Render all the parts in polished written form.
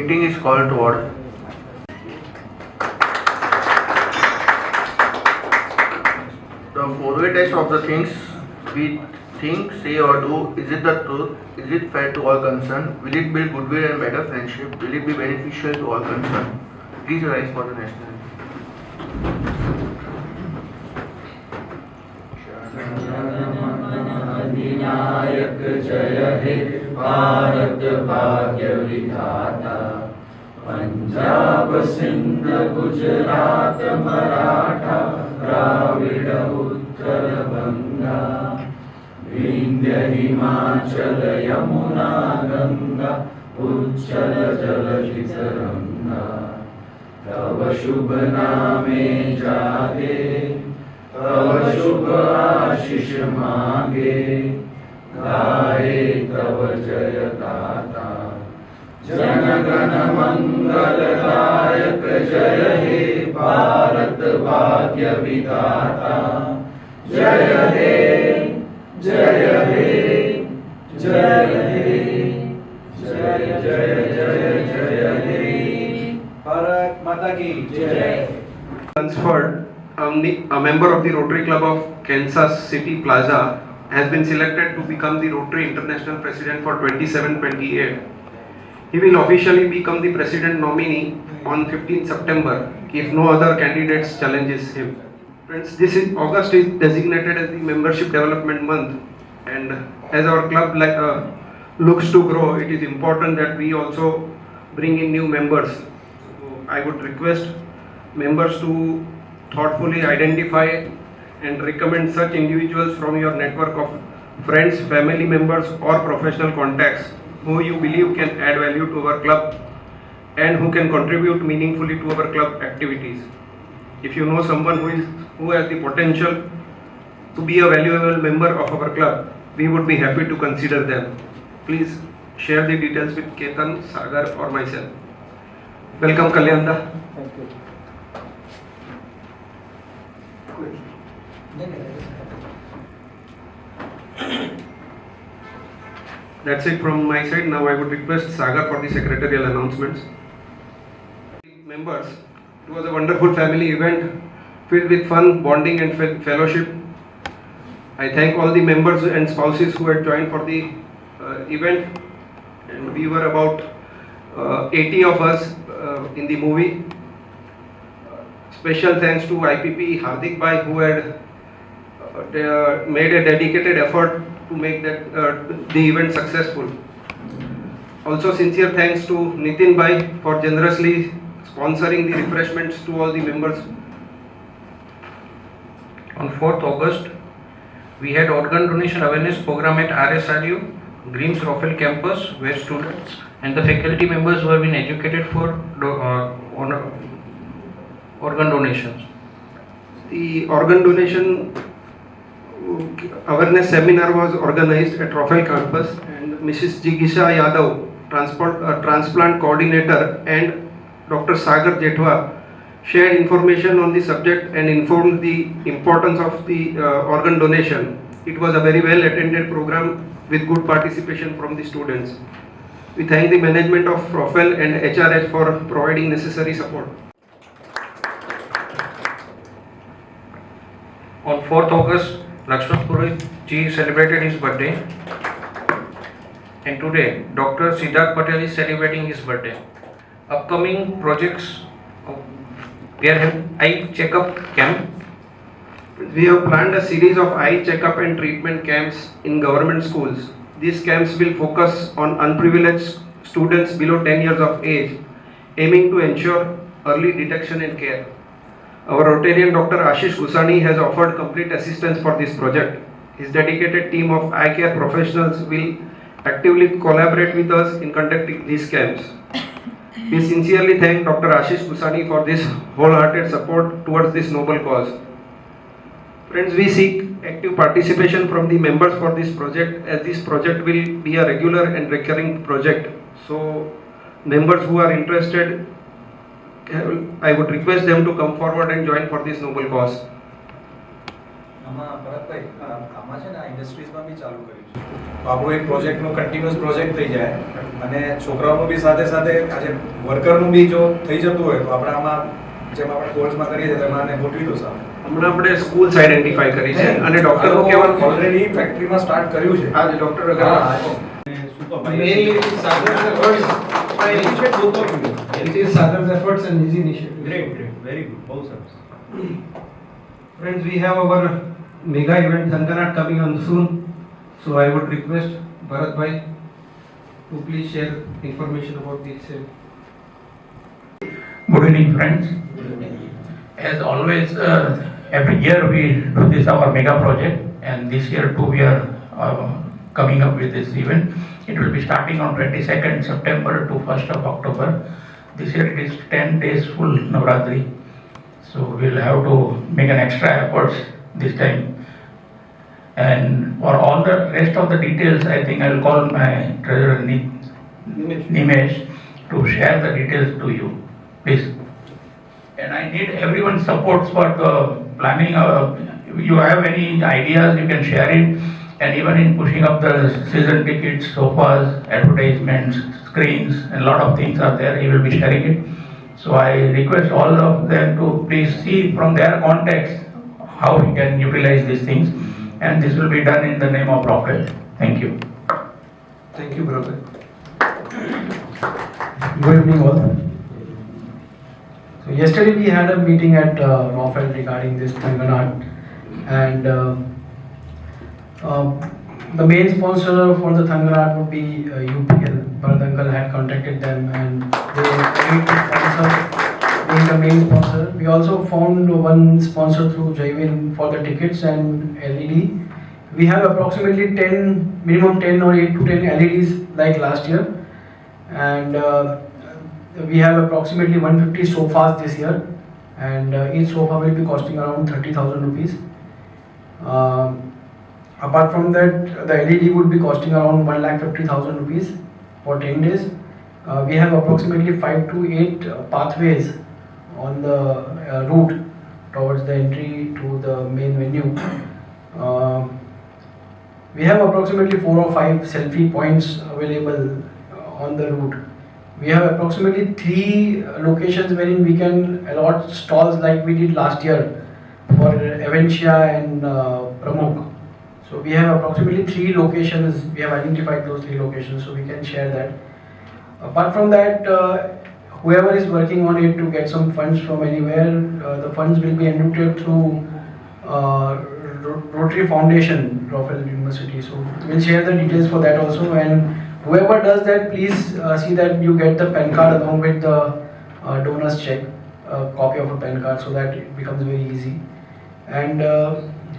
meeting is called to order. The four-way test of the things we think, say or do. Is it the truth? Is it fair to all concerned? Will it build goodwill and better friendship? Will it be beneficial to all concerned? Please rise for the national अधिनायक जय हे भारत भाग्य विधाता पंजाब सिंध गुजरात मराठा द्राविड उत्कल गंगा विंध्य हिमाचल यमुना गंगा उच्चल जलधि तरंगा तव शुभ नामे जागे तव शुभ आशीष मांगे गाए तव जय गाथा जन गण मंगल दायक जय हे भारत भाग्य विधाता जय हे जय हे जय हे जय जय जय जय हे भारत माता की जय. Transferred. A member of the Rotary Club of Kansas City Plaza has been selected to become the Rotary International President for 27-28. He will officially become the President nominee on 15 September if no other candidates challenges him. Friends, August is designated as the Membership Development Month, and as our club looks to grow, it is important that we also bring in new members. So I would request members to thoughtfully identify and recommend such individuals from your network of friends, family members or professional contacts who you believe can add value to our club and who can contribute meaningfully to our club activities. If you know someone who has the potential to be a valuable member of our club, we would be happy to consider them. Please share the details with Ketan, Sagar or myself. Welcome Kalyanda. Thank you. That's it from my side. Now I would request Sagar for the secretarial announcements. Members, it was a wonderful family event filled with fun, bonding and fellowship. I thank all the members and spouses who had joined for the event, and we were about 80 of us in the movie. Special thanks to IPP Hardik Bhai who had made a dedicated effort to make that the event successful. Also sincere thanks to Nitin Bhai for generously sponsoring the refreshments to all the members. On 4th August, we had organ donation awareness program at RSRU, Greens Roffel campus, where students and the faculty members were being educated for organ donations. The organ donation awareness seminar was organized at Roffel campus, and Mrs. Jigisha Yadav, transplant coordinator, and Dr. Sagar Jethwa shared information on the subject and informed the importance of the organ donation. It was a very well attended program with good participation from the students. We thank the management of Roffel and HRH for providing necessary support. On 4th August, Lakshman Purohit ji celebrated his birthday, and today Dr. Siddharth Patel is celebrating his birthday. Upcoming projects, we are having eye checkup camp. We have planned a series of eye checkup and treatment camps in government schools. These camps will focus on unprivileged students below 10 years of age, aiming to ensure early detection and care. Our Rotarian Dr. Ashish Gusani has offered complete assistance for this project. His dedicated team of eye care professionals will actively collaborate with us in conducting these camps. We sincerely thank Dr. Ashish Gusani for this wholehearted support towards this noble cause. Friends, we seek active participation from the members for this project, as this project will be a regular and recurring project. So, members who are interested, I would request them to come forward and join for this noble cause. આમાં ભરતભાઈ આમાં છે ને આ ઇન્ડસ્ટ્રીઝમાં બી ચાલુ કર્યું છે તો આપણું એક પ્રોજેક્ટનું કન્ટિન્યુઅસ પ્રોજેક્ટ થઈ જાય અને છોકરાઓનું બી સાથે સાથે આજે વર્કરનું બી જો થઈ જતું હોય તો આપણે આમાં જેમ આપણે કોર્સમાં કરીએ છીએ તેમાં આને ગોઠવી દો સાહેબ. હમણાં આપણે સ્કૂલ્સ આઈડેન્ટિફાઈ કરી છે અને ડોક્ટરો કેવલ ઓલરેડી ફેક્ટરીમાં સ્ટાર્ટ કર્યું છે. હા doctor Mainly it is Sagar's efforts. I initiate both of you. It is Sagar's efforts and his initiative. Great, very good. Both sides. Friends, we have our mega event Thanganat coming on soon, so I would request Bharat Bhai to please share information about this same. Good evening, friends. As always, every year we do this our mega project, and this year too we are coming up with this event. It will be starting on 22nd September to 1st of October. This year it is 10 days full Navratri. So we'll have to make an extra efforts this time. And for all the rest of the details, I think I will call my treasurer Nimesh to share the details to you, please. And I need everyone's support for the planning. You have any ideas, you can share it. And even in pushing up the season tickets, sofas, advertisements, screens, and a lot of things are there. He will be sharing it. So I request all of them to please see from their context how we can utilize these things. And this will be done in the name of Rafael. Thank you. Thank you, brother. Good evening all. So yesterday we had a meeting at Rafael regarding this Thanganat, and the main sponsor for the Thanganat would be UPL. Bharat Uncle had contacted them and they agreed to sponsor, being the main sponsor. We also found one sponsor through Jaivin for the tickets and LED. We have approximately 10, minimum 10 or 8 to 10 LEDs like last year, and we have approximately 150 sofas this year, and each sofa will be costing around 30,000 rupees. Apart from that, the LED would be costing around 1,50,000 rupees for 10 days. We have approximately 5 to 8 pathways on the route towards the entry to the main venue. We have approximately 4 or 5 selfie points available on the route. We have approximately 3 locations wherein we can allot stalls like we did last year for Avencia and Pramukh. So we have approximately 3 locations. We have identified those 3 locations, so we can share that. Apart from that, whoever is working on it to get some funds from anywhere, the funds will be enriched through Rotary Foundation, Rafael University. So we'll share the details for that also. And whoever does that, please see that you get the PAN card along with the donor's check, a copy of a PAN card, so that it becomes very easy. And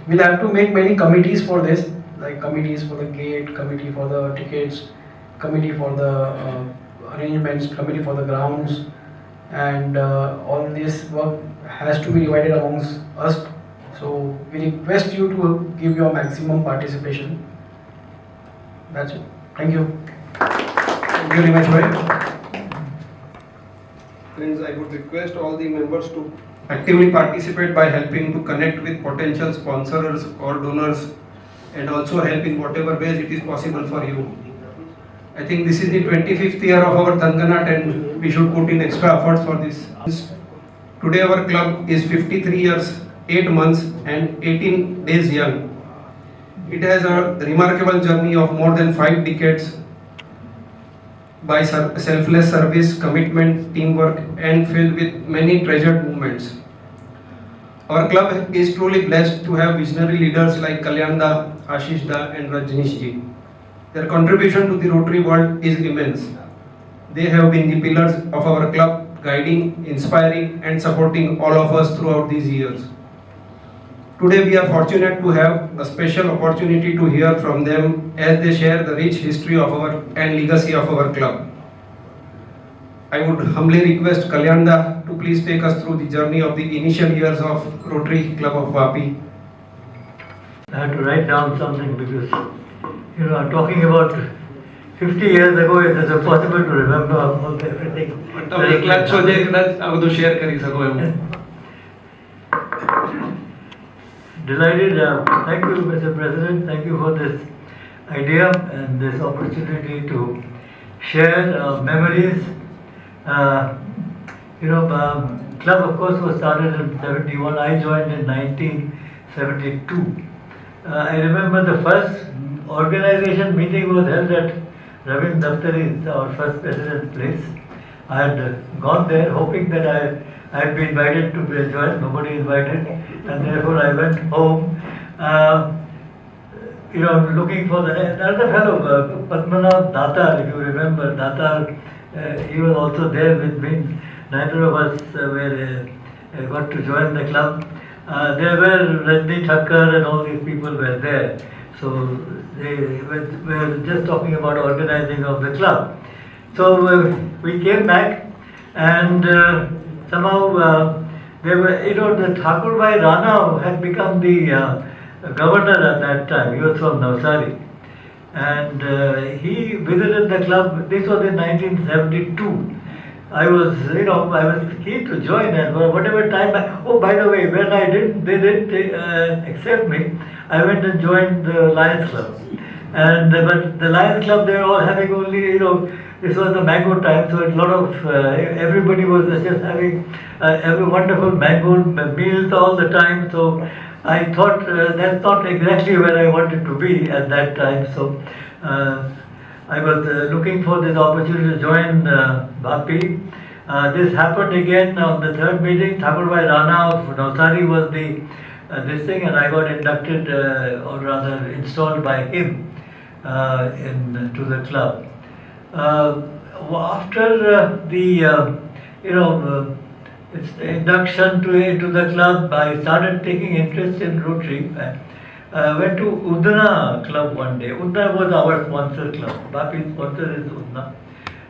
we'll have to make many committees for this, like committees for the gate, committee for the tickets, committee for the arrangements, committee for the grounds, and all this work has to be divided amongst us. So we request you to give your maximum participation. That's it. Thank you. Thank you very much, bhai. Friends, I would request all the members to actively participate by helping to connect with potential sponsors or donors, and also help in whatever ways it is possible for you. I think this is the 25th year of our Thanganat, and we should put in extra efforts for this. Today our club is 53 years, 8 months and 18 days young. It has a remarkable journey of more than 5 decades by selfless service, commitment, teamwork, and filled with many treasured moments. Our club is truly blessed to have visionary leaders like Kalyanda, Ashishda, and Rajnishji. Their contribution to the Rotary world is immense. They have been the pillars of our club, guiding, inspiring, and supporting all of us throughout these years. Today we are fortunate to have a special opportunity to hear from them as they share the rich history of our and legacy of our club. I would humbly request Kalyanda to please take us through the journey of the initial years of Rotary Club of Vapi. I had to write down something because, I'm talking about 50 years ago. It is impossible to remember almost everything. delighted. Thank you, Mr. President. Thank you for this idea and this opportunity to share memories. Club of course was started in 71. I joined in 1972. I remember the first organization meeting was held at Ravin Daftari, our first president's place. I had gone there hoping that I had been invited to join. Nobody invited, and therefore I went home. Looking for another fellow, Padmanabh Datar, if you remember, Datar, he was also there with me. Neither of us got to join the club. There were Rajni Thakkar and all these people were there. So they were just talking about organizing of the club. So we came back and somehow there were, the Thakur Bhai Rana had become the governor at that time. He was from Navsari. And he visited the club. This was in 1972. I was keen to join, and for whatever time. By the way, when they didn't accept me, I went and joined the Lions Club. And but the Lions Club, they were all having only, this was the mango time, so a lot of everybody was just having every wonderful mango meals all the time. So I thought that's not exactly where I wanted to be at that time. So I was looking for this opportunity to join Vapi. This happened again on the third meeting. Thakur Bhai Rana of Navsari was this thing, and I got inducted, or rather installed by him into the club. After the induction into the club, I started taking interest in Rotary. Went to Udna club one day. Udna was our sponsor club. Vapi's sponsor is Udna.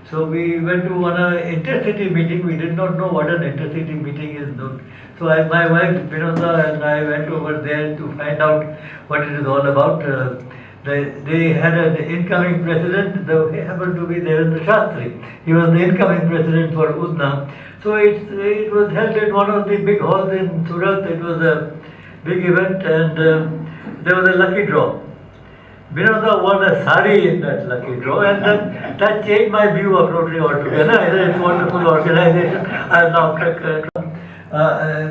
So we went to one intercity meeting. We did not know what an intercity meeting is. So my wife Vinoda and I went over there to find out what it is all about. They had an incoming president. They happened to be there in the Shastri. He was the incoming president for Udna. So it was held in one of the big halls in Surat. It was a big event, and there was a lucky draw. Vinoda won a sari in that lucky draw, and that changed my view of Rotary altogether. It's a wonderful organization. I now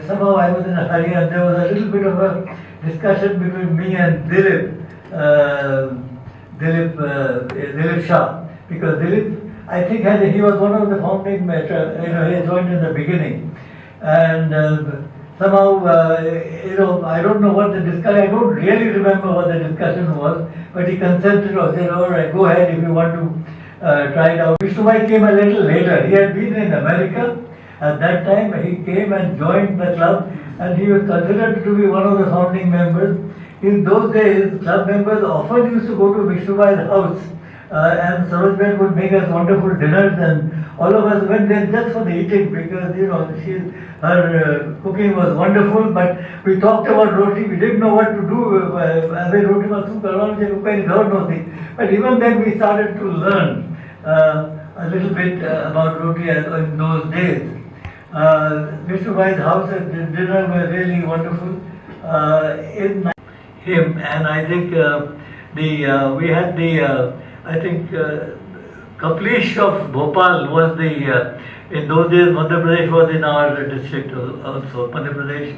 somehow I was in a hurry, and there was a little bit of a discussion between me and Dilip Shah, because Dilip, I think he was one of the founding members. He joined in the beginning, and somehow, I don't know what the discussion, I don't really remember what the discussion was, but he consented or said, all right, go ahead if you want to try it out. Vishnubai came a little later. He had been in America at that time. He came and joined the club, and he was considered to be one of the founding members. In those days, club members often used to go to Vishnubai's house, and Sarojbhen would make us wonderful dinners, and all of us went there just for the eating, because her cooking was wonderful. But we talked about Rotary. We didn't know what to do. But even then we started to learn a little bit about Rotary in those days. Vishnubai's house and dinner were really wonderful. In him, and I think we had Kaplish of Bhopal was in those days Madhya Pradesh was in our district also. Madhya Pradesh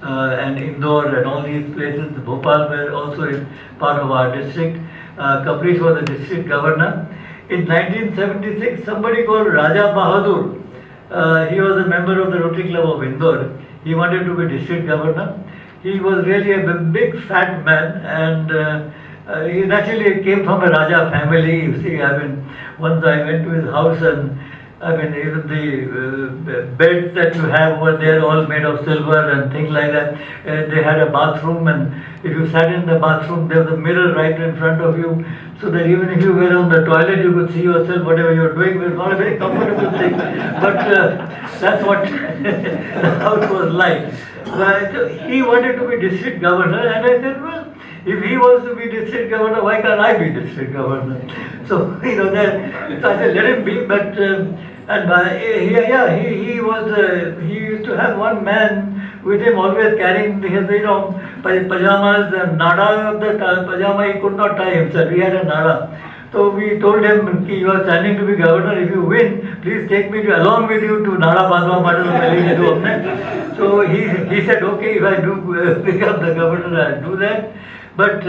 and Indore and all these places, Bhopal were also part of our district. Kaplish was the district governor. In 1976, somebody called Raja Bahadur, he was a member of the Rotary Club of Indore. He wanted to be district governor. He was really a big fat man, and he naturally came from a Raja family. You see, once I went to his house, and even the beds that you have over there, all made of silver and things like that. They had a bathroom, and if you sat in the bathroom, there was a mirror right in front of you, so that even if you were on the toilet, you could see yourself, whatever you were doing. It was not a very comfortable thing, but that's what the house was like. But he wanted to be district governor, and I said, well, if he wants to be district governor, why can't I be district governor? So so I said, let him be. But he used to have one man with him always carrying his pajamas and nada of the pajama, he could not tie himself. He had a nada. So we told him, you are standing to be governor. If you win, please take me along with you to Nada Badwa Madam. So he said, okay, if I do become the governor, I'll do that. But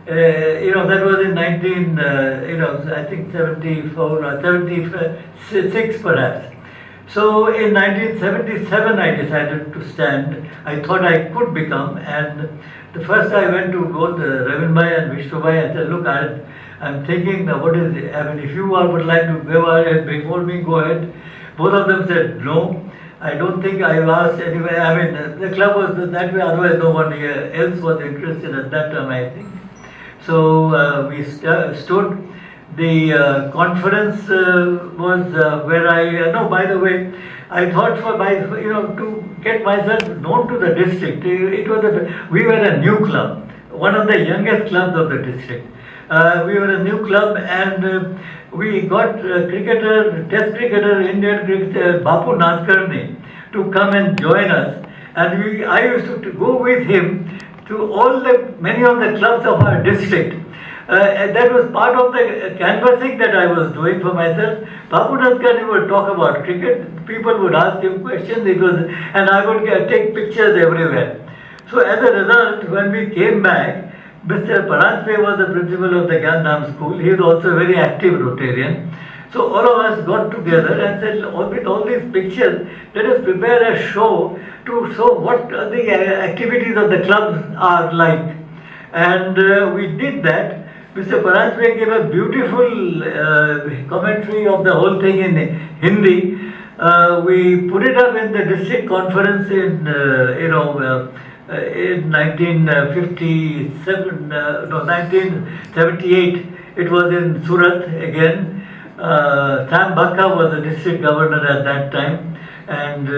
that was in I think 74 or 76 perhaps. So in 1977 I decided to stand. I thought I could become, and the first I went to both Ravin Bhai and Vishnu Bhai and said, look, I'm thinking, what is it? I mean, if you all would like to go ahead before me, go ahead. Both of them said no. I don't think I asked anyway. I mean, the club was that way, otherwise no one else was interested at that time, I think. So we stood. The conference was where by the way, I thought to get myself known to the district. We were a new club, one of the youngest clubs of the district. We were a new club, and we got test cricketer, Indian cricketer Bapu Nadkarni to come and join us. And I used to go with him to many of the clubs of our district. That was part of the canvassing that I was doing for myself. Bapu Nadkarni would talk about cricket, people would ask him questions, and I would take pictures everywhere. So as a result, when we came back, Mr. Paranjpe was the principal of the Gandham school. He was also a very active Rotarian. So all of us got together and said, with all these pictures, let us prepare a show to show what the activities of the clubs are like. And we did that. Mr. Paranjpe gave a beautiful commentary of the whole thing in Hindi. We put it up in the district conference in 1978. It was in Surat again. Sam Bakka was the district governor at that time. And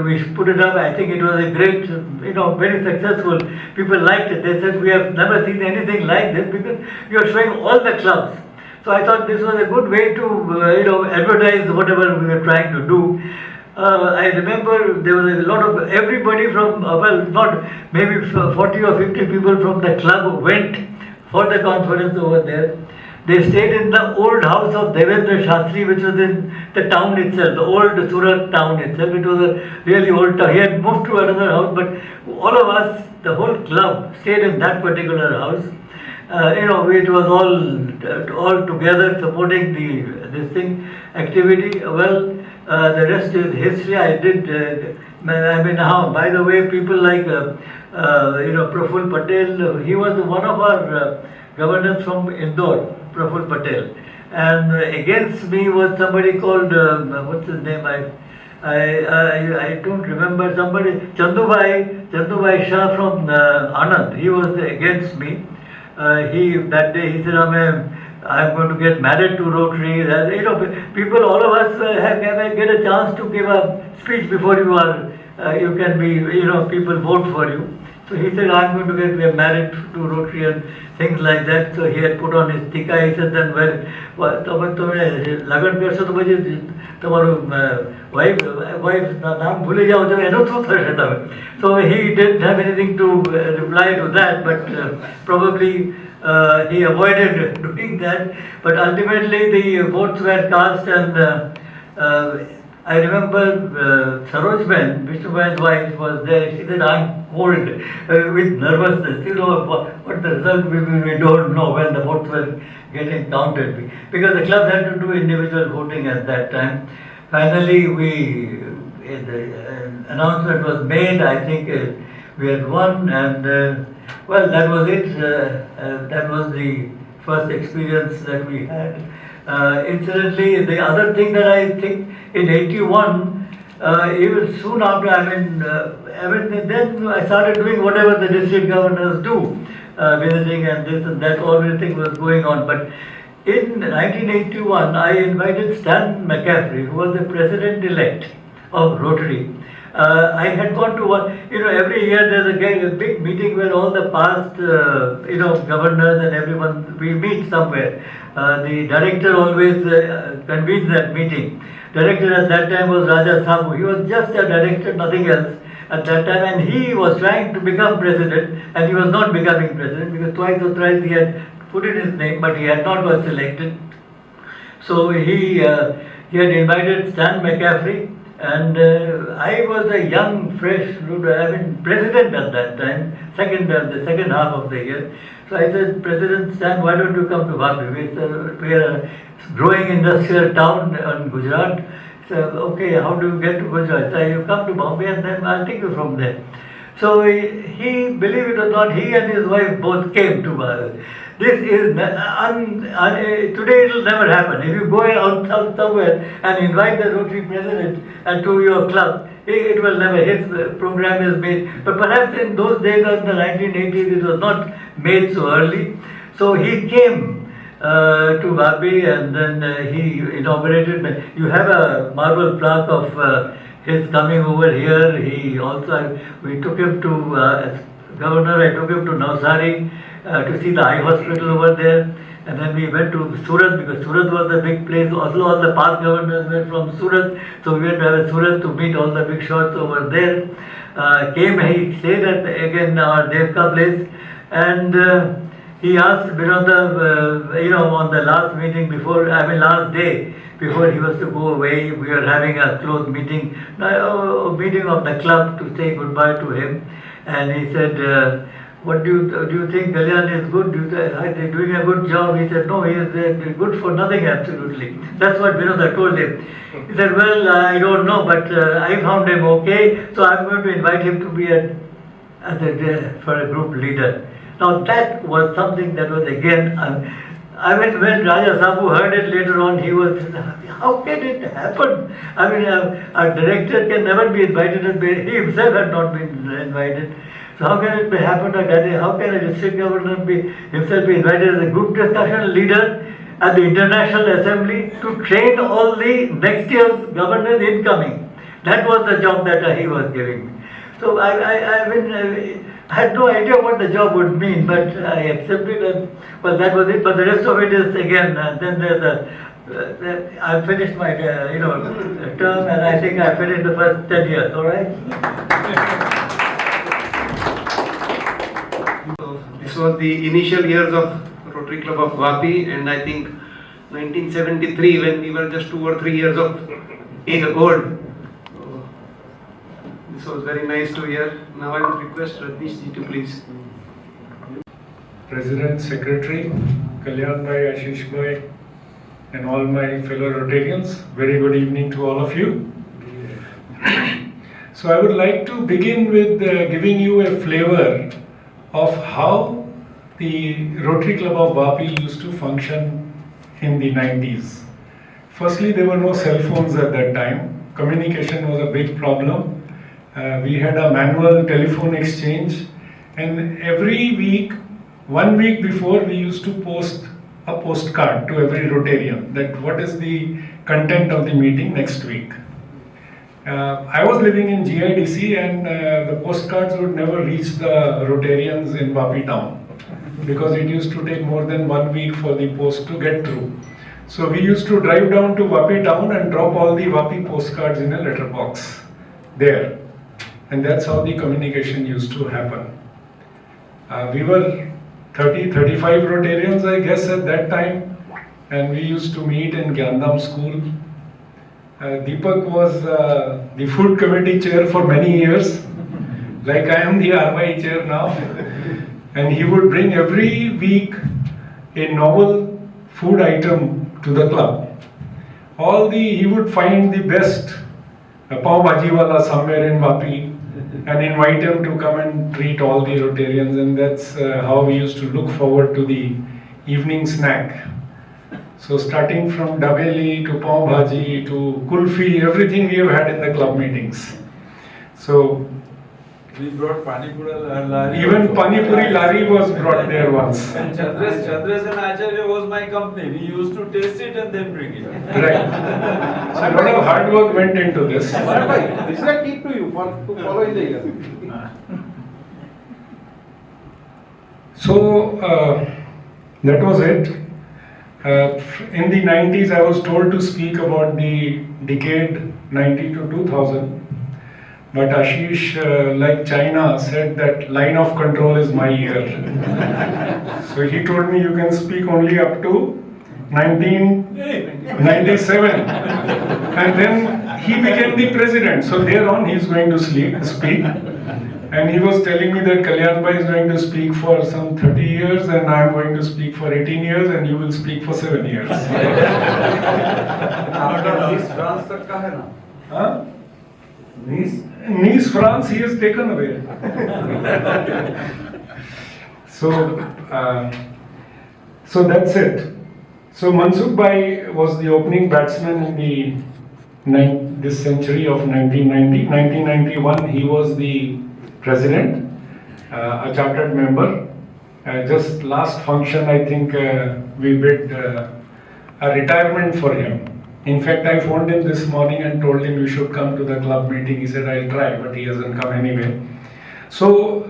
we put it up. I think it was a great, very successful. People liked it. They said, we have never seen anything like this because you are showing all the clubs. So I thought this was a good way to, advertise whatever we were trying to do. I remember there was a lot of everybody from, not maybe 40 or 50 people from the club went for the conference over there. They stayed in the old house of Devendra Shastri, which was in the town itself, the old Surat town itself. It was a really old town. He had moved to another house, but all of us, the whole club, stayed in that particular house. It was all together supporting this activity. Well, the rest is history. I did. By the way, people like Praful Patel. He was one of our governors from Indore, Praful Patel, and against me was somebody called what's his name? I don't remember. Somebody Chandubhai Shah from Anand. He was against me. That day he said, I'm going to get married to Rotary. People, all of us get a chance to give a speech before you can be, people vote for you. So he said, I'm going to get married to Rotary and things like that. So he had put on his tika. He said, then so he didn't have anything to reply to that, but probably he avoided doing that. But ultimately the votes were cast, and I remember Saroj Ben, Vishnu Bhai's wife, was there. She said, I'm cold with nervousness. What the result will be, we don't know when the votes were getting counted. Because the club had to do individual voting at that time. Finally, the announcement was made. I think we had won, and that was it. That was the first experience that we had. Incidentally, the other thing that I think in 81, even soon after, then I started doing whatever the district governors do, visiting and this and that, all everything was going on. But in 1981, I invited Stan McCaffrey, who was the president-elect of Rotary. I had gone to one, every year there's a big meeting where all the past, governors and everyone, we meet somewhere. The director always convenes that meeting. Director at that time was Raja Sabu. He was just a director, nothing else. at that time, and he was trying to become president, and he was not becoming president because twice or thrice he had put in his name, but he had not got selected. So he had invited Stan McCaffrey, and I was a young, fresh, president at that time, the second half of the year. So I said, President Stan, why don't you come to Vapi? We are a growing industrial town in Gujarat. He said, okay, how do you get to Gujarat? So you come to Bombay and then I'll take you from there. So he, believe it or not, he and his wife both came to Vapi. This is, today it will never happen. If you go out somewhere and invite the Rotary president and to your club, it will never, his program is made. But perhaps in those days of the 1980s, it was not made so early. So he came to Vapi and then he inaugurated, you have a marble plaque of his coming over here. He also, we took him to, as governor, I took him to Navsari to see the eye hospital over there. And then we went to Surat because Surat was the big place. Also, all the past governors were from Surat. So we went to Surat to meet all the big shots over there. He stayed at again our Devka place. And he asked Vinodha, on the last meeting last day before he was to go away, we were having a close meeting, a meeting of the club to say goodbye to him. And he said, what do you think Kalyan is good? Are they doing a good job? He said, no, he is good for nothing, absolutely. That's what Vinodha told him. He said, well, I don't know, but I found him okay, so I'm going to invite him to be for a group leader. Now that was something that was again, when Raja Sabu heard it later on, he was, how can it happen? A director can never be invited, he himself had not been invited. So how can it happen? How can a district governor himself be invited as a group discussion leader at the International Assembly to train all the next year's governors incoming? That was the job that he was giving me. So I had no idea what the job would mean, but I accepted and that was it. But the rest of it is again, then there's I finished my term and I think I finished the first 10 years, all right? This was the initial years of Rotary Club of Vapi, and I think 1973 when we were just 2 or 3 years of age old. This was very nice to hear. Now I would request Rajneesh ji to please. President, Secretary, Kalyan Bhai, Ashish Bhai, and all my fellow Rotarians, very good evening to all of you. So I would like to begin with giving you a flavor of how the Rotary Club of Vapi used to function in the 90s. Firstly, there were no cell phones at that time. Communication was a big problem. We had a manual telephone exchange, and every week, 1 week before, we used to post a postcard to every Rotarian that what is the content of the meeting next week. I was living in GIDC and the postcards would never reach the Rotarians in Vapi town because it used to take more than 1 week for the post to get through. So we used to drive down to Vapi town and drop all the Vapi postcards in a letterbox there. And that's how the communication used to happen. We were 30-35 Rotarians, I guess, at that time, and we used to meet in Gyandam school. Deepak was the food committee chair for many years, like I am the RY chair now. And he would bring every week a novel food item to the club. He would find the best pav bhaji wala somewhere in Vapi and invite him to come and treat all the Rotarians, and that's how we used to look forward to the evening snack. So starting from dabeli to pav bhaji to kulfi, everything we have had in the club meetings. So we brought pani puri lari. Even pani puri lari was brought there once. And Chandras and Acharya was my company. We used to taste it and then bring it. Right. So a lot of hard work went into this. This is a tip to you to follow in the year. So that was it. In the 90s, I was told to speak about the decade 90 to 2000. But Ashish, like China, said that line of control is my ear. So he told me you can speak only up to 1997. And then he became the president. So thereon he is going to speak. And he was telling me that Kalyan Bhai is going to speak for some 30 years and I am going to speak for 18 years and you will speak for 7 years. Huh? Nice, France, he has taken away. So that's it. So Mansukh Bhai was the opening batsman in this century of 1990. 1991, he was the president, a chartered member. Just last function, I think we bid a retirement for him. In fact, I phoned him this morning and told him you should come to the club meeting. He said, I'll try, but he hasn't come anyway. So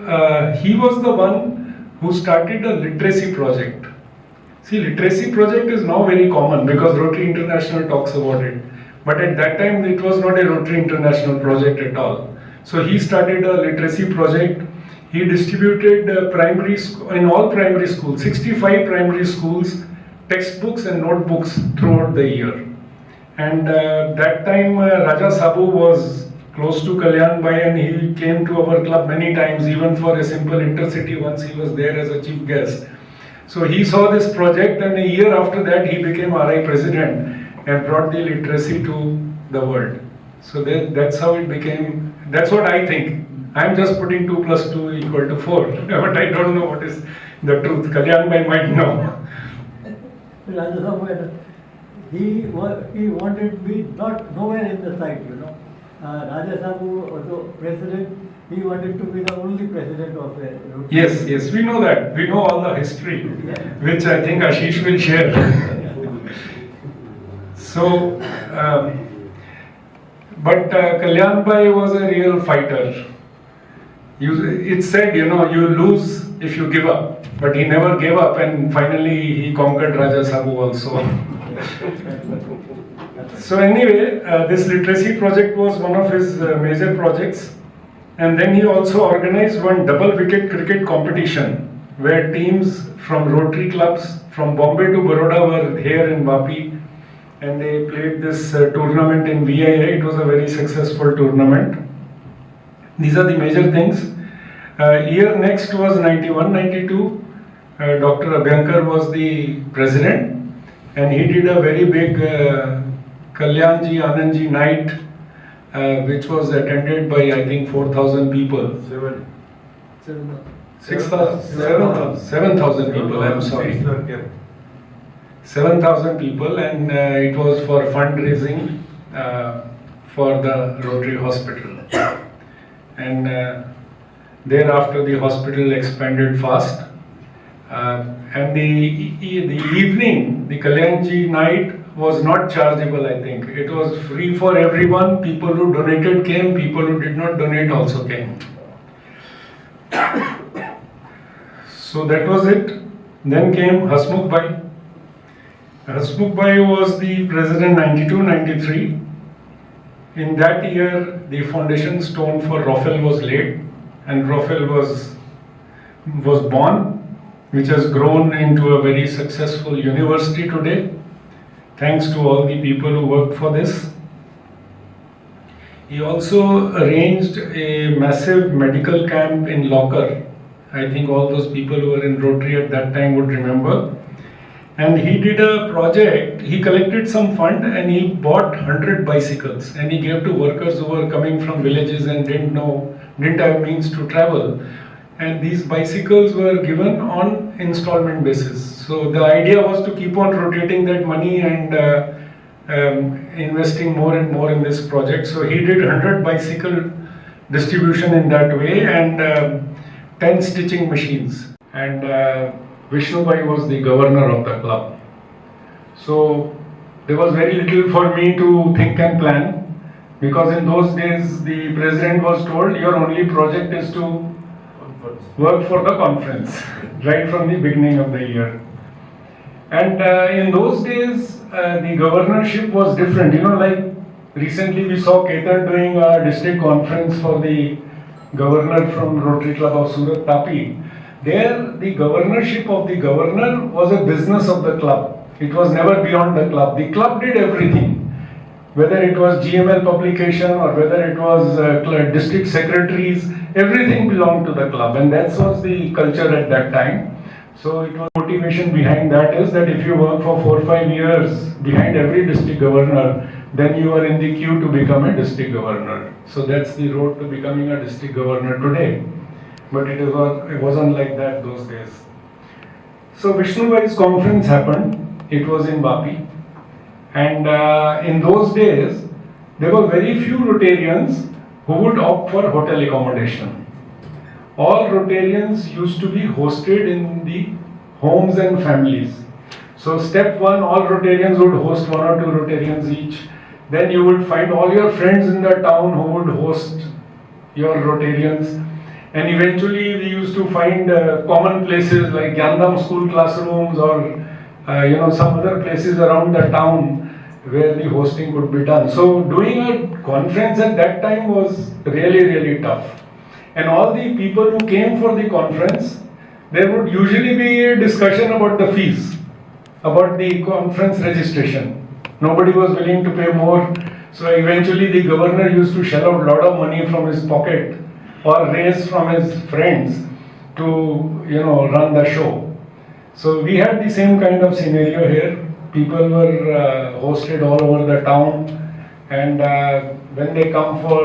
he was the one who started a literacy project. See, literacy project is now very common because Rotary International talks about it. But at that time, it was not a Rotary International project at all. So he started a literacy project. He distributed in all primary schools, 65 primary schools, textbooks and notebooks throughout the year. And that time Raja Sabu was close to Kalyan Bhai and he came to our club many times, even for a simple intercity. Once he was there as a chief guest. So he saw this project and a year after that he became RI president and brought the literacy to the world. So that's how it became, that's what I think. I'm just putting 2 + 2 = 4, but I don't know what is the truth. Kalyan Bhai might know. Raja Sabu, he wanted to be not nowhere in the sight, you know. Raja Sabu, although president, he wanted to be the only president of the Rotary. Yes, we know that. We know all the history, which I think Ashish will share. So, but Kalyan Bhai was a real fighter. It's said, you know, you lose if you give up. But he never gave up and finally he conquered Raja Sabu also. So anyway, this literacy project was one of his major projects. And then he also organized one double wicket cricket competition where teams from Rotary clubs from Bombay to Baroda were here in Vapi and they played this tournament in VIA. It was a very successful tournament. These are the major things. Year next was 91-92. Dr. Abhyankar was the president and he did a very big Kalyanji Anandji night which was attended by I think 4,000 people. 7,000 people, I'm sorry. 7,000 people and it was for fundraising for the Rotary Hospital. And thereafter the hospital expanded fast. And the evening, the Kalyanji night was not chargeable, I think. It was free for everyone. People who donated came, people who did not donate also came. So that was it. Then came Hasmukh Bhai. Hasmukh Bhai was the president 92-93. In that year, the foundation stone for ROFEL was laid and ROFEL was born, which has grown into a very successful university today, thanks to all the people who worked for this. He also arranged a massive medical camp in Locker. I think all those people who were in Rotary at that time would remember. And he did a project, he collected some fund and he bought 100 bicycles and he gave to workers who were coming from villages and didn't have means to travel. And these bicycles were given on installment basis. So the idea was to keep on rotating that money and investing more and more in this project. So he did 100 bicycle distribution in that way and 10 stitching machines. And Vishnu Bhai was the governor of the club. So there was very little for me to think and plan because in those days the president was told your only project is to work for the conference right from the beginning of the year. And in those days the governorship was different, you know, like Recently we saw Ketan doing a district conference for the governor from Rotary Club of Surat Tapi. There the governorship of the governor was a business of the club. It was never beyond the club. The club did everything. Whether it was GML publication or whether it was district secretaries, everything belonged to the club, and that was the culture at that time. So it was motivation behind that is that if you work for 4 or 5 years behind every district governor, then you are in the queue to become a district governor. So that's the road to becoming a district governor today. But it wasn't like that those days. So Vishnu Bhai's conference happened. It was in Vapi. And in those days, there were very few Rotarians who would opt for hotel accommodation. All Rotarians used to be hosted in the homes and families. So step one, all Rotarians would host 1 or 2 Rotarians each. Then you would find all your friends in the town who would host your Rotarians. And eventually we used to find common places like Gyandam school classrooms or some other places around the town where the hosting could be done. So doing a conference at that time was really, really tough. And all the people who came for the conference, there would usually be a discussion about the fees, about the conference registration. Nobody was willing to pay more. So eventually the governor used to shell out a lot of money from his pocket or raise from his friends to run the show. So we had the same kind of scenario here. People were hosted all over the town, and when they come for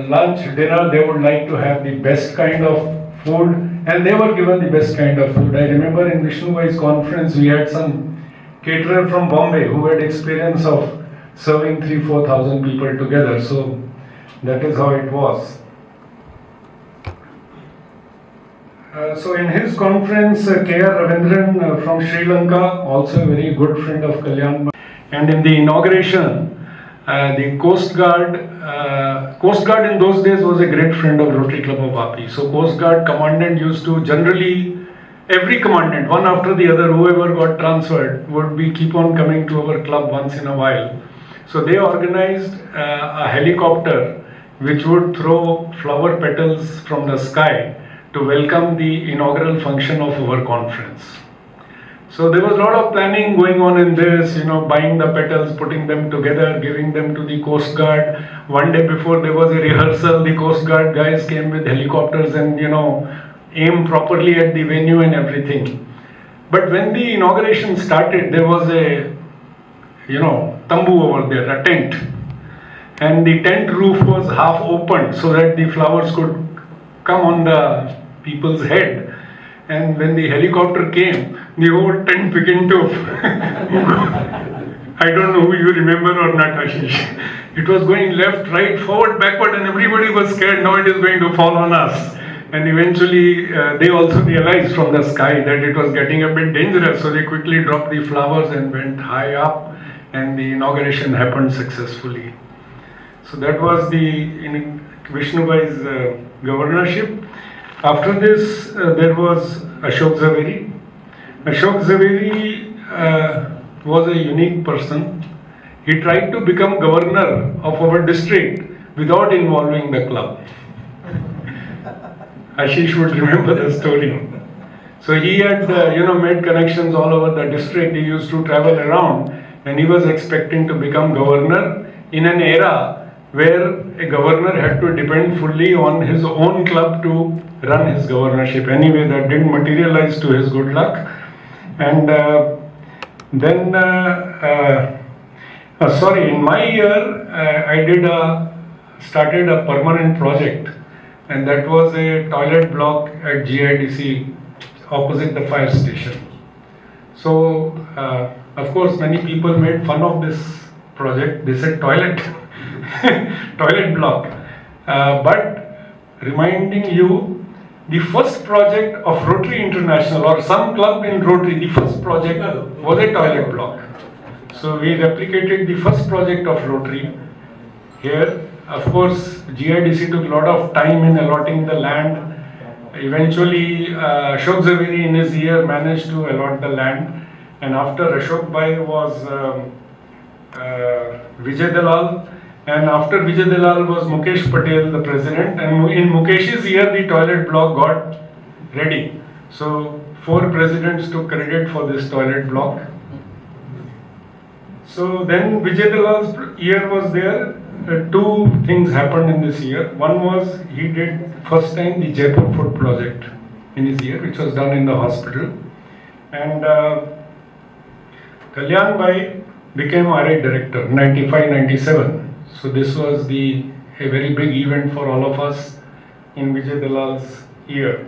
lunch, dinner, they would like to have the best kind of food, and they were given the best kind of food. I remember in Vishnu Bhai's conference, we had some caterer from Bombay who had experience of serving 3,000-4,000 people together. So that is how it was. So in his conference, K.R. Ravindran from Sri Lanka, also a very good friend of Kalyan. And in the inauguration, the Coast Guard in those days was a great friend of Rotary Club of Vapi. So Coast Guard commandant used to generally, every commandant, one after the other, whoever got transferred, would be keep on coming to our club once in a while. So they organized a helicopter which would throw flower petals from the sky to welcome the inaugural function of our conference. So there was a lot of planning going on in this, buying the petals, putting them together, giving them to the Coast Guard. One day before there was a rehearsal, the Coast Guard guys came with helicopters and, aimed properly at the venue and everything. But when the inauguration started, there was a, tambu over there, a tent. And the tent roof was half opened so that the flowers could come on the people's head, and when the helicopter came, the whole tent began to I don't know who you remember or not, Ashish. It was going left, right, forward, backward, and everybody was scared now it is going to fall on us. And eventually they also realized from the sky that it was getting a bit dangerous, so they quickly dropped the flowers and went high up, and the inauguration happened successfully. So that was the Vishnu Bhai's governorship. After this, there was Ashok Zaveri. Ashok Zaveri was a unique person. He tried to become governor of our district without involving the club. Ashish would remember the story. So he had, made connections all over the district. He used to travel around, and he was expecting to become governor in an era where a governor had to depend fully on his own club to run his governorship. Anyway, that didn't materialize to his good luck. And then, in my year, I started a permanent project, and that was a toilet block at GIDC opposite the fire station. So, of course, many people made fun of this project. They said toilet block. But reminding you, the first project of Rotary International or some club in Rotary, the first project was a toilet block. So we replicated the first project of Rotary here. Of course, GIDC took a lot of time in allotting the land. Eventually, Ashok Zaveri in his year managed to allot the land. And after Ashok Bhai was Vijay Dalal, And after Vijay Dalal was Mukesh Patel, the president. And in Mukesh's year, the toilet block got ready. So 4 presidents took credit for this toilet block. So then Vijay Dalal's year was there. 2 things happened in this year. One was he did first time the Jaipur food project in his year, which was done in the hospital. And Kalyan Bhai became RA director 95-97. So this was a very big event for all of us in Vijay Dalal's year.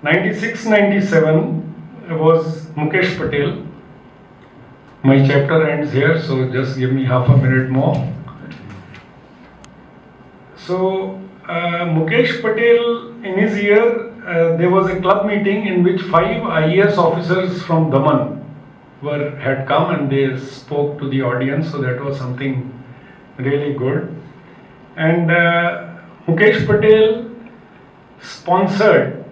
96-97 was Mukesh Patel. My chapter ends here, so just give me half a minute more. So Mukesh Patel, in his year, there was a club meeting in which 5 IAS officers from Daman had come and they spoke to the audience, so that was something really good. And Mukesh Patel sponsored,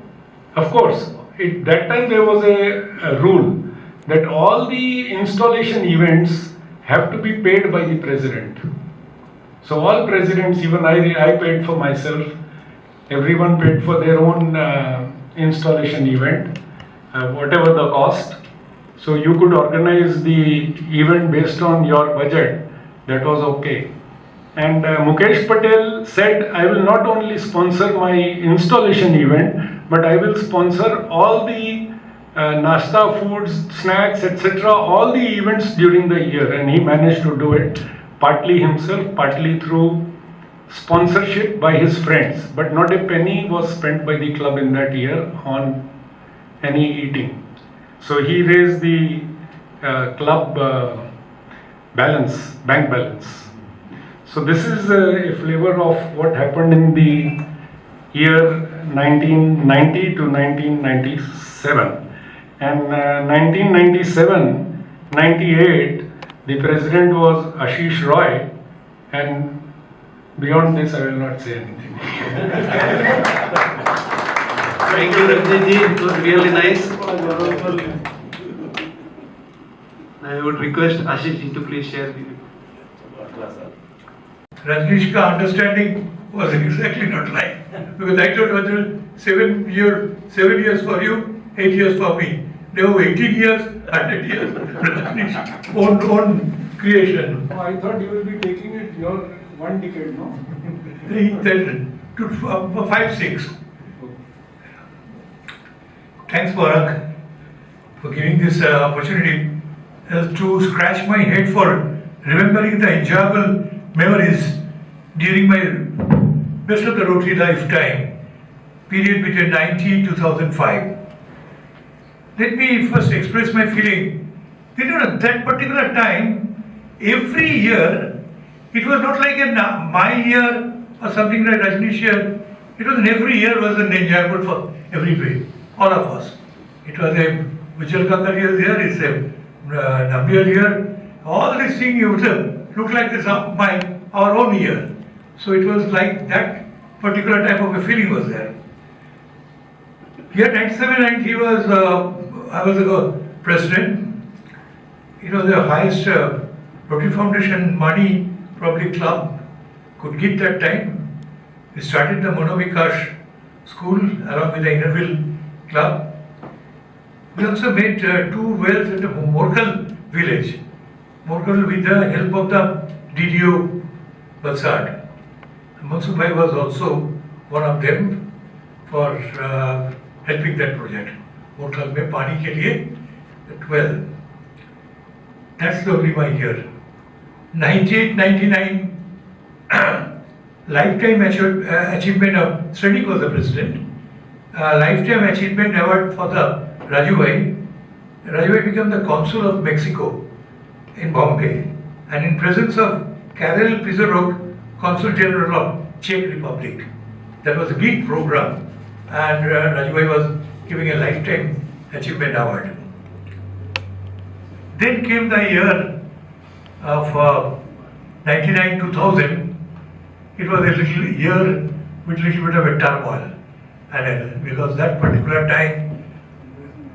of course, that time there was a rule that all the installation events have to be paid by the president. So all presidents, even I paid for myself, everyone paid for their own installation event, whatever the cost. So you could organize the event based on your budget, that was okay. And Mukesh Patel said, I will not only sponsor my installation event, but I will sponsor all the nasta foods, snacks, etc., all the events during the year. And he managed to do it, partly himself, partly through sponsorship by his friends. But not a penny was spent by the club in that year on any eating. So he raised the club bank balance. So this is a flavor of what happened in the year 1990 to 1997. And 1997-98, the president was Ashish Roy, and beyond this I will not say anything. Thank you, Ranjit. It was really nice. I would request Ashish to please share the Rajnish's understanding was exactly not like, because I told Rajnish 7 years for you, 8 years for me. They were 18 years, 100 years. Rajnish's own creation. Oh, I thought you will be taking it your 1 decade, no? To 5, 6. Thanks, Barak, for giving this opportunity to scratch my head for remembering the enjoyable memories during my best of the Rotary lifetime, period between 90 and 2005. Let me first express my feeling. At that particular time, every year, it was not like my year or something like Rajnish year. It was every year was an enjoyable for everybody, all of us. It was a Vijay Kankar year, it's a Nambiyar year. All these things look like this our own year. So it was like that particular type of a feeling was there. Year 97-90 I was a president. It was the highest Rotary Foundation money probably club could get that time. We started the Monovikash school along with the Innerville club. We also made 2 wells at the Morkal village. Morkal with the help of the DDO Batsad. Mansukh Bhai was also one of them for helping that project. Morkal mein pani ke liye that well. That's only my year. 98-99 lifetime achievement of Srenik was the president. Lifetime achievement award for the Raju Bhai. Raju Bhai became the consul of Mexico in Bombay, and in presence of Karel Pizarro, Consul General of Czech Republic. That was a big program, and Raju Bhai was giving a lifetime achievement award. Then came the year of 99-2000. It was a little year with little bit of a turmoil, and because that particular time,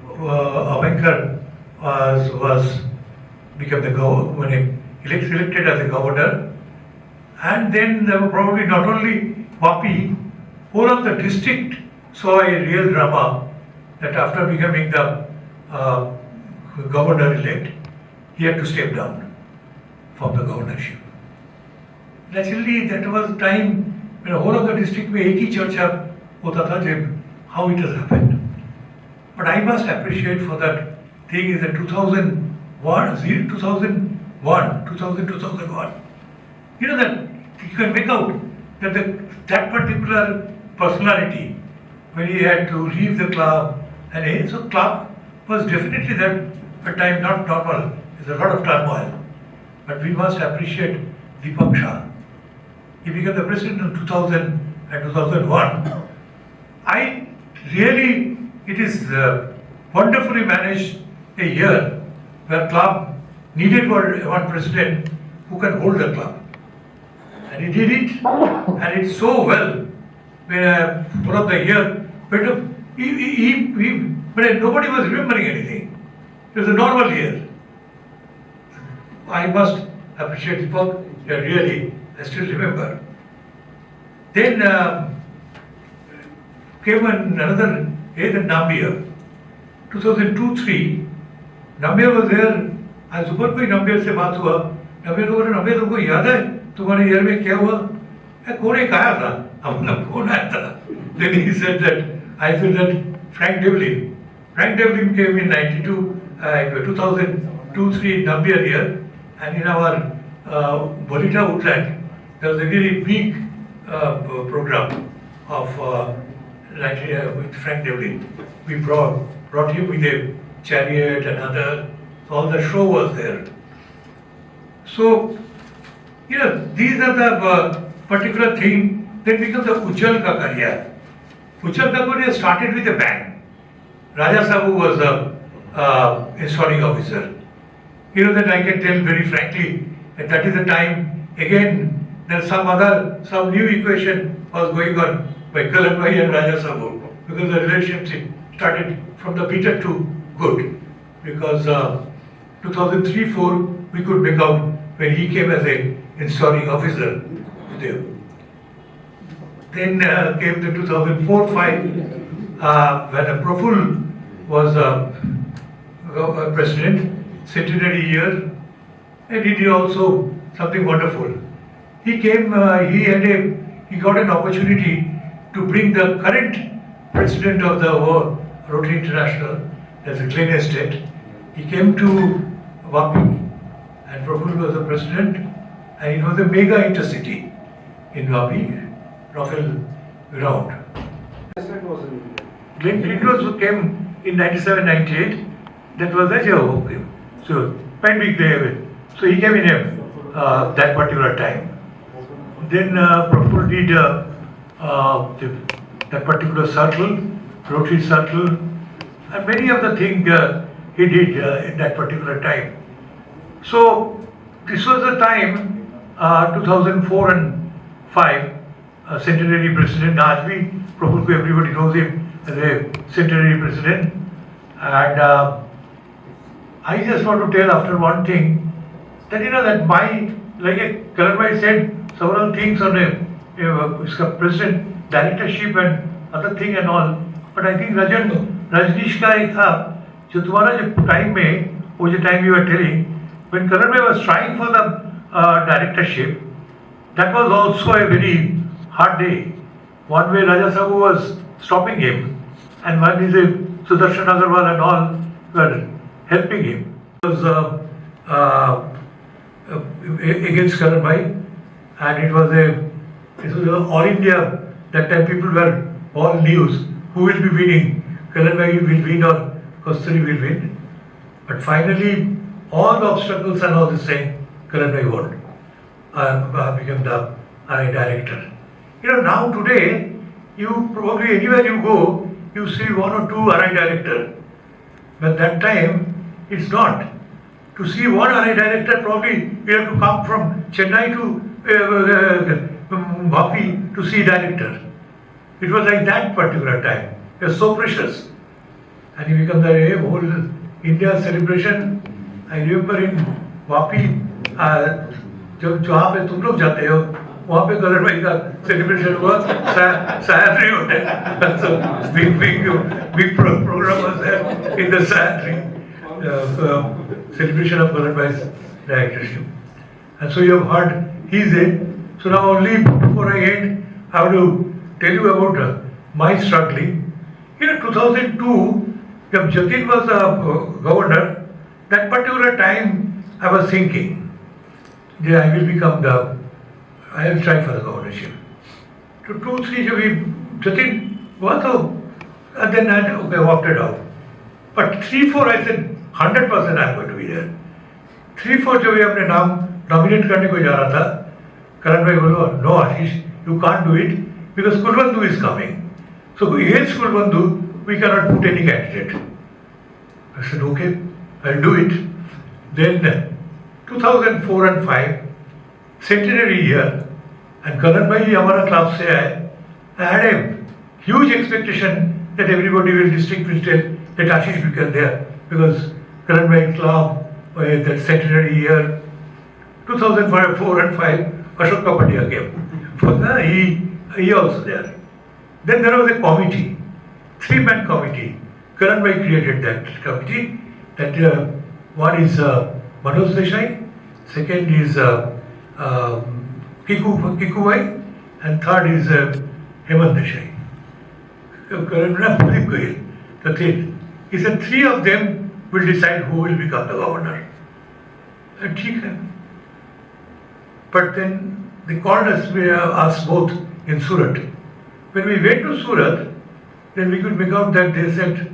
Avenkar became the governor when he elected as a governor. And then there were probably not only Vapi, whole of the district saw a real drama that after becoming the governor-elect, he had to step down from the governorship. Naturally, that was time when the whole of the district में एक ही चर्चा होता था जब how it has happened. But I must appreciate for that thing is that 2001, you know that you can make out that that particular personality, when he had to leave the club, and so club was definitely that a time not normal. There's a lot of turmoil, but we must appreciate Deepak Shah. He became the president in 2000 and 2001. It is wonderfully managed a year where club needed one president who can hold the club. And he did it, and it's so well. One of the year, but nobody was remembering anything. It was a normal year. I must appreciate Deepak, really, I still remember. Then came another year in Namibia. 2002-03, Namibia was there. आज super कोई number से बात हुआ, number तुमको याद है तुम्हारे year में क्या हुआ? कौन एक आया था? हमने कौन आया था? Then he said that I feel that Frank Devlin came in 2002-03 Namibia year, and in our Bolita woodland there was a very big program of with Frank Devlin. We brought him with a chariot and other. All the show was there. So, these are the particular thing. Then becomes the Ujjal ka career. Ujjal ka career started with a bang. Raja Sabu was the historic officer. That I can tell very frankly that is the time. Again, there's some new equation was going on by Kalan Bhai and Raja Sabu, because the relationship started from the bitter to good. Because 2003-04 we could make out when he came as a historic officer there. Then came the 2004-05 when Praful was president, centenary year, and he did also something wonderful. He came, he got an opportunity to bring the current president of the Rotary International, that's a Glen Estate. He came to Vapi, and Praful was the president, and it was a mega intercity in Vapi, Rafael ground. Glen came in 97-98. That was the job. So, pandemic day. So he came in that particular time. Then Praful did that particular circle, Rotary circle, and many of the things he did in that particular time. So this was the time 2004 and 5 centenary president. Ajvi Praful, everybody knows him as a centenary president, and I just want to tell after one thing that that like Karan said several things on a president directorship and other thing and all, but I think Rajneesh का एक था जो तुम्हारा जो time में वो जो time you were telling when Karan was trying for the directorship, that was also a very hard day. One way Raja Sabu was stopping him, and one is a Sudarshan Agarwal and all were helping him. It was against Karan Bhai, and it was all India. That time people were all news. Who will be winning? Karan Bhai will win or Kasturi will win. But finally, all the obstacles and all the same, Karan Bhai won. Became the RI director. Now today, you probably anywhere you go, you see one or two RI director. But that time, it's not. To see one RI director, probably you have to come from Chennai to Vapi to see director. It was like that particular time. It was so precious. And you become the whole India celebration. I remember in Vapi, जहाँ पे तुम लोग जाते हो वहाँ पे colour भाई का सेलिब्रेशन हुआ Sahyadri hotel. So big program was there in the Sahadri celebration of Karan Bhai's directorship. And so you have heard he's there. So now only before I end, I have to tell you about my struggling. In 2002, when Jatin was governor, that particular time I was thinking that I will try for the governorship. So 2-3 जब Jatin was and then I opted out. But 3-4 I said 100% I am going to be there. 3-4 जब ये अपने नाम nominate करने को जा रहा था, Karan bhai बोलो, no Ashish, you can't do it because Kulbandhu is coming. So against Kulbandhu, we cannot put any candidate. I said, okay, I'll do it. Then 2004 and 5, centenary year, and Karan bhai हमारा club से आए. I had a huge expectation that everybody will distinctly tell that Ashish became there because Karan bhai club, that centenary year, 2004 and 5, Ashok Kapadia came. He also there. Then there was a committee, 3-man committee. Karan bhai created that committee. That one is Manoj Desai, second is Kiku bhai, and third is Hemant Desai. Karan bhai, the thing. He said 3 of them will decide who will become the governor. And but then they called us both in Surat. When we went to Surat, then we could make out that they said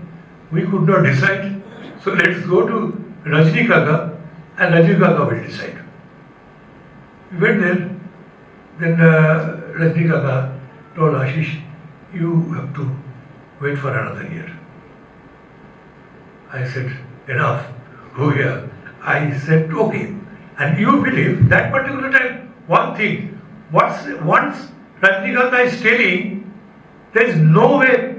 we could not decide. So let's go to Rajni Kaka and Rajni Kaka will decide. We went there. Then Rajni Kaka told Ashish, you have to wait for another year. I said, enough. Oh yeah. I said, okay. And you believe that particular time, one thing, once Rajni Kaka is telling, there is no way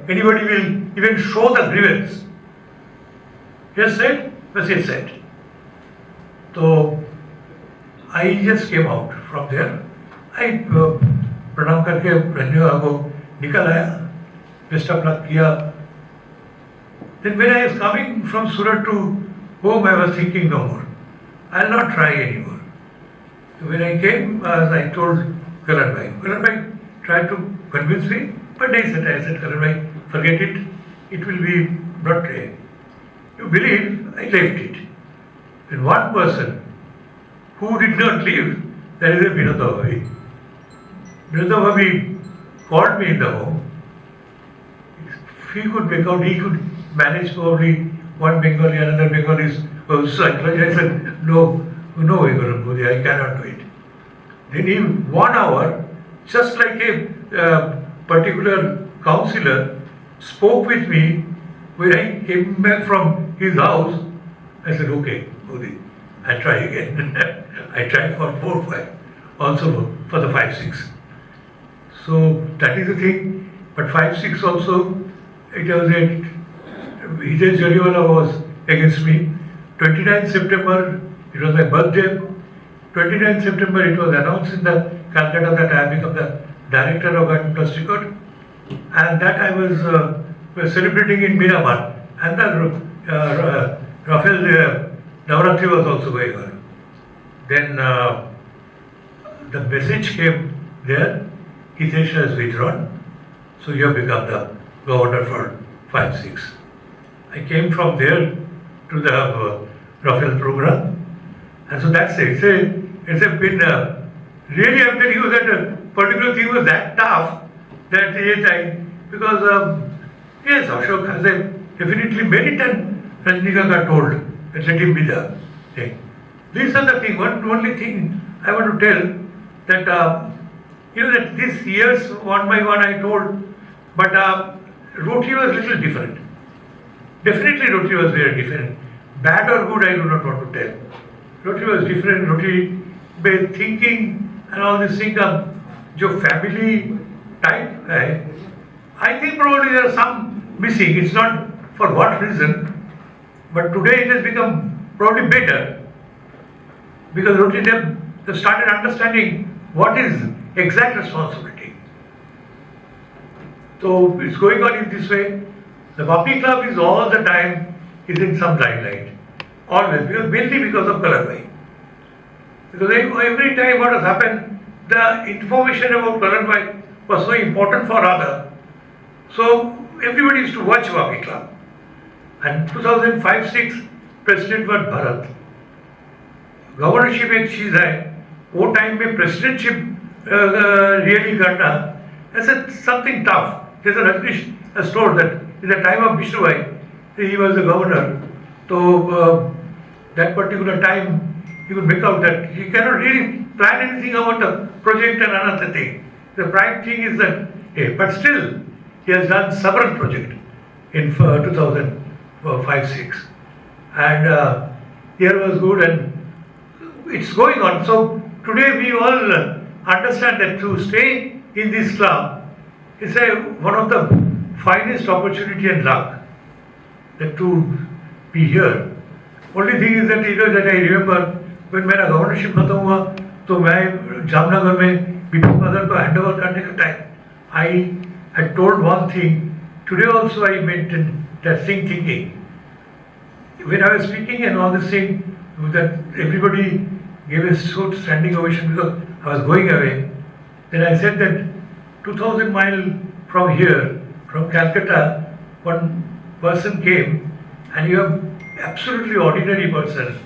anybody will even show the grievance. He has said, yes, he has said. So I just came out from there. I pranam karke Rajni Kaka ko nikal aaya, best of luck kiya. Then when I was coming from Surat to home, I was thinking no more. I'll not try anymore. When I came, I told Karan bhai. Karan bhai tried to convince me, but I said, Karan bhai, forget it. It will be not a. You believe, I left it. And one person who did not leave, that is a Vinodha Bhabi. Vinodha Bhabi called me in the home. He could make out, he could manage probably one Bengali, another Bengali psychology. I said, no way, Karan bhai, I cannot do it. Then in 1 hour, just like a particular councillor spoke with me, when I came back from his house, I said, okay, Modi, I try again. I tried for 4-5, also for the 5-6. So that is the thing. But 5-6 also, it was a Vijay Jariwala was against me. 29th September, it was my birthday. 29th September, it was announced in the Calcutta that I have become the director of an industry code. And that I was celebrating in Miramar. And the Rafael Navratri was also going on. Then the message came there, K-HOH has withdrawn. So you have become the governor for 5-6. I came from there to the Rafael program. And so that's it. It's been really, I'm telling you that a particular thing was that tough that because yes, Ashok has definitely many times Rajni Kaka told that let him be the thing. These are the thing. Only thing I want to tell that that these years one by one I told, but Rotary was little different. Definitely Rotary was very different. Bad or good, I do not want to tell. Rotary was different. Rotary by thinking and all this thing of जो family type I think probably there are some missing. It's not for what reason, but today it has become probably better because Rotary they started understanding what is exact responsibility. So it's going on in this way. The Vapi Club is all the time is in some limelight. Always, mainly because of colorway. Because every time what has happened, the information about colorway was so important for other. So everybody used to watch Vapi Club. And 2005-06 President was Bharat. Governorship एक चीज है, वो time में presidentship really करना, that's something tough. There's a Rajnish has told that in the time of Vishnu Bhai, he was the governor. So that particular time, you could make out that he cannot really plan anything about the project and another thing. The prime thing is that, but still, he has done several projects in 2005-06. And here was good and it's going on. So today we all understand that to stay in this club is one of the finest opportunity and luck that to be here. Only thing is that that I remember when मेरा governorship खत्म हुआ तो मैं जामनगर में Bipin mother को handover करने का time I had told one thing. Today also I maintain that same thinking. When I was speaking and all this thing, that everybody gave a short standing ovation because I was going away. Then I said that 2000 miles from here, from Calcutta, one person came and you have absolutely ordinary person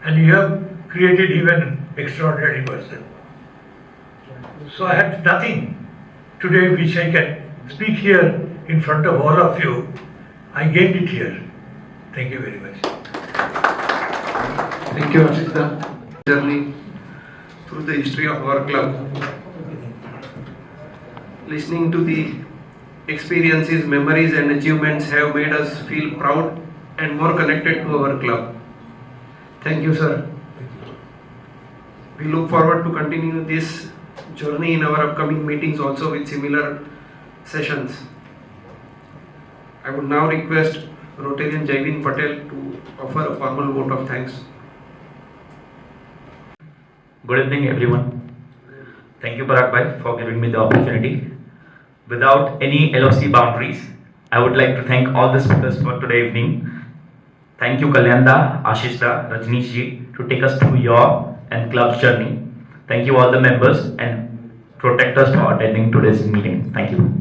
and you have created even extraordinary person. So I had nothing today which I can speak here in front of all of you. I gained it here. Thank you very much. Thank you, Ashita. Journey through the history of our club. Listening to the experiences, memories and achievements have made us feel proud and more connected to our club. Thank you, sir. We look forward to continue this journey in our upcoming meetings also with similar sessions. I would now request Rotarian Jaivin Patel to offer a formal vote of thanks. Good evening, everyone. Thank you, Parag Bhai, for giving me the opportunity. Without any LOC boundaries, I would like to thank all the speakers for today evening. Thank you, Kalyanda, Ashishda, Rajneesh ji, to take us through your and club's journey. Thank you all the members and protectors for attending today's meeting. Thank you.